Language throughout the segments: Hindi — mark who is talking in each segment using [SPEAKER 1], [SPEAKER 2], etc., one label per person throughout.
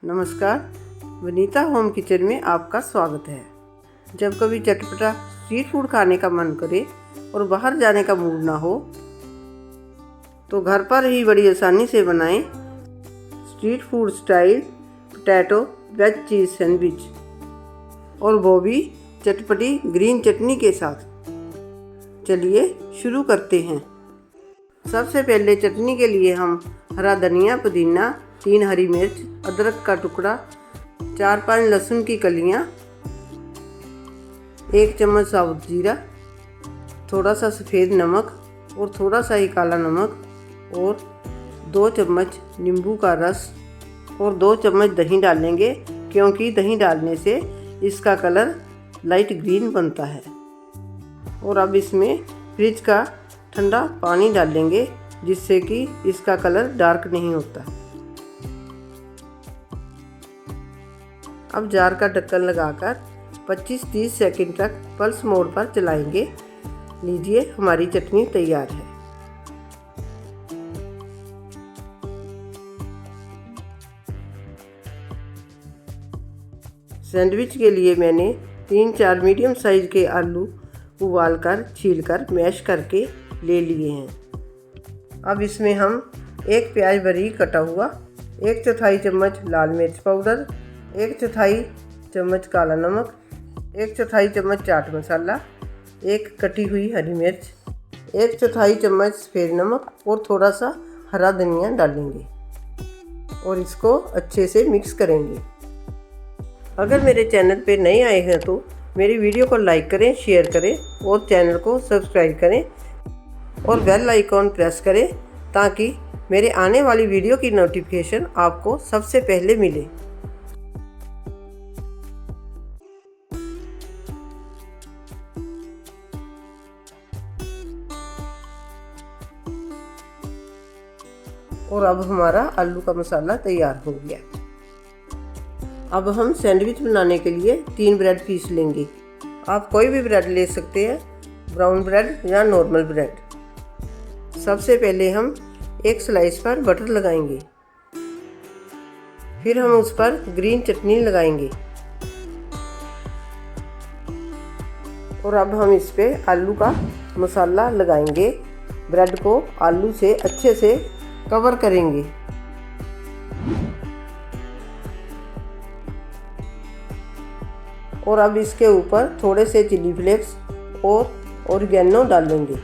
[SPEAKER 1] नमस्कार, वनीता होम किचन में आपका स्वागत है। जब कभी चटपटा स्ट्रीट फूड खाने का मन करे और बाहर जाने का मूड ना हो तो घर पर ही बड़ी आसानी से बनाएं street food style potato veg cheese sandwich, और वो भी चटपटी ग्रीन चटनी के साथ। चलिए शुरू करते हैं। सबसे पहले चटनी के लिए हम हरा धनिया, पुदीना, 3 हरी मिर्च, अदरक का टुकड़ा, 4-5 लहसुन की कलियां, 1 चम्मच साबुत जीरा, थोड़ा सा सफ़ेद नमक और थोड़ा सा ही काला नमक और 2 चम्मच नींबू का रस और 2 चम्मच दही डालेंगे, क्योंकि दही डालने से इसका कलर लाइट ग्रीन बनता है। और अब इसमें फ्रिज का ठंडा पानी डालेंगे, जिससे कि इसका कलर डार्क नहीं होता। अब जार का ढक्कन लगाकर 25-30 सेकंड तक पल्स मोड पर चलाएंगे। लीजिए, हमारी चटनी तैयार है। सैंडविच के लिए मैंने 3-4 मीडियम साइज के आलू उबालकर छीलकर मैश करके ले लिए हैं। अब इसमें हम 1 प्याज बारीक कटा हुआ, 1/4 चम्मच लाल मिर्च पाउडर, 1/4 चम्मच काला नमक, 1/4 चम्मच चाट मसाला, 1 कटी हुई हरी मिर्च, 1/4 चम्मच सफ़ेद नमक और थोड़ा सा हरा धनिया डालेंगे और इसको अच्छे से मिक्स करेंगे। अगर मेरे चैनल पे नए आए हैं तो मेरी वीडियो को लाइक करें, शेयर करें और चैनल को सब्सक्राइब करें और बेल आइकॉन प्रेस करें, ताकि मेरे आने वाली वीडियो की नोटिफिकेशन आपको सबसे पहले मिले। और अब हमारा आलू का मसाला तैयार हो गया। अब हम सैंडविच बनाने के लिए 3 ब्रेड पीस लेंगे। आप कोई भी ब्रेड ले सकते हैं, ब्राउन ब्रेड या नॉर्मल ब्रेड। सबसे पहले हम एक स्लाइस पर बटर लगाएंगे, फिर हम उस पर ग्रीन चटनी लगाएंगे और अब हम इस पे आलू का मसाला लगाएंगे। ब्रेड को आलू से अच्छे से कवर करेंगे। और अब इसके ऊपर थोड़े से चिली फ्लेक्स और ऑरिगेनो डालेंगे।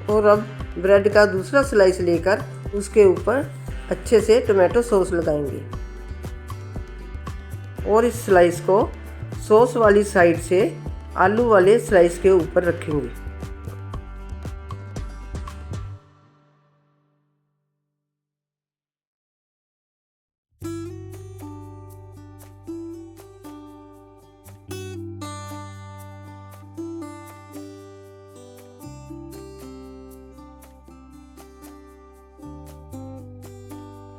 [SPEAKER 1] और अब ब्रेड का दूसरा स्लाइस लेकर उसके ऊपर अच्छे से टोमेटो सॉस लगाएंगे और इस स्लाइस को सॉस वाली साइड से आलू वाले स्लाइस के ऊपर रखेंगे।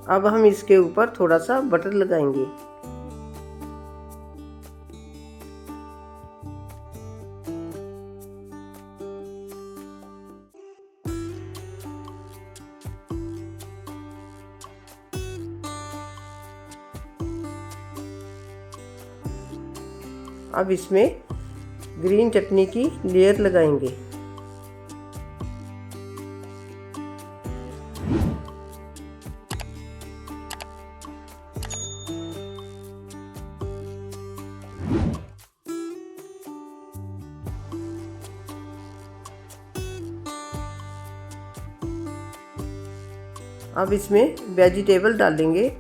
[SPEAKER 1] अब हम इसके ऊपर थोड़ा सा बटर लगाएंगे। अब इसमें ग्रीन चटनी की लेयर लगाएंगे। अब इसमें वेजिटेबल डालेंगे।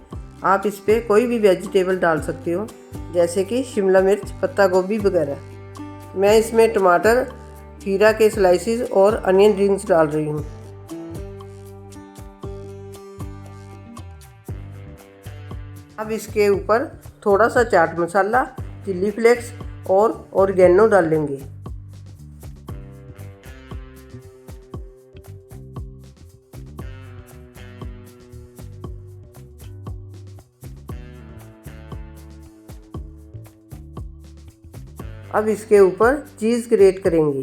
[SPEAKER 1] आप इस पे कोई भी वेजिटेबल डाल सकते हो, जैसे कि शिमला मिर्च, पत्ता गोभी वगैरह। मैं इसमें टमाटर, खीरा के स्लाइसिस और अनियन रिंग्स डाल रही हूँ। अब इसके ऊपर थोड़ा सा चाट मसाला, चिली फ्लेक्स और ऑरिगेनो डालेंगे। अब इसके ऊपर चीज़ ग्रेट करेंगे।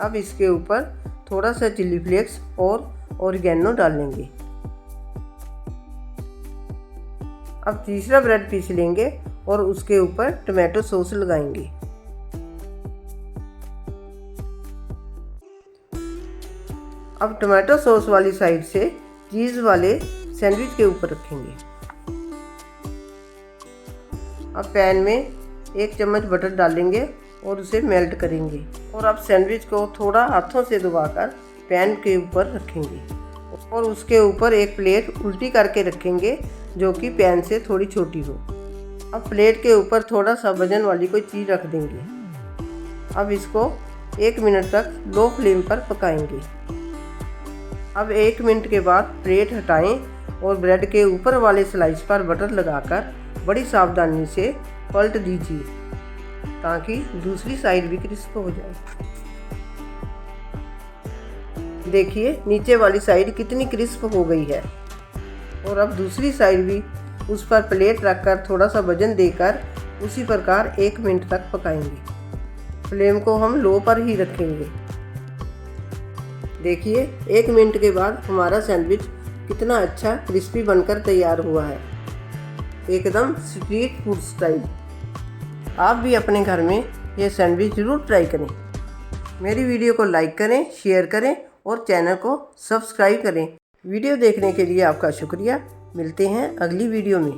[SPEAKER 1] अब इसके ऊपर थोड़ा सा चिली फ्लेक्स और ऑरिगेनो डालेंगे। अब तीसरा ब्रेड पीस लेंगे और उसके ऊपर टमाटो सॉस लगाएंगे। अब टमाटो सॉस वाली साइड से चीज़ वाले सैंडविच के ऊपर रखेंगे। अब पैन में 1 चम्मच बटर डालेंगे और उसे मेल्ट करेंगे और अब सैंडविच को थोड़ा हाथों से दबाकर पैन के ऊपर रखेंगे और उसके ऊपर एक प्लेट उल्टी करके रखेंगे जो कि पैन से थोड़ी छोटी हो। अब प्लेट के ऊपर थोड़ा सा वजन वाली कोई चीज़ रख देंगे। अब इसको 1 मिनट तक लो फ्लेम पर पकाएंगे। अब 1 मिनट के बाद प्लेट हटाएं और ब्रेड के ऊपर वाले स्लाइस पर बटर लगाकर बड़ी सावधानी से पलट दीजिए ताकि दूसरी साइड भी क्रिस्प हो जाए। देखिए नीचे वाली साइड कितनी क्रिस्प हो गई है। और अब दूसरी साइड भी उस पर प्लेट रखकर थोड़ा सा वजन देकर उसी प्रकार 1 मिनट तक पकाएंगे। फ्लेम को हम लो पर ही रखेंगे। देखिए 1 मिनट के बाद हमारा सैंडविच कितना अच्छा क्रिस्पी बनकर तैयार हुआ है, एकदम स्ट्रीट फूड स्टाइल। आप भी अपने घर में ये सैंडविच ज़रूर ट्राई करें। मेरी वीडियो को लाइक करें, शेयर करें और चैनल को सब्सक्राइब करें। वीडियो देखने के लिए आपका शुक्रिया। मिलते हैं अगली वीडियो में।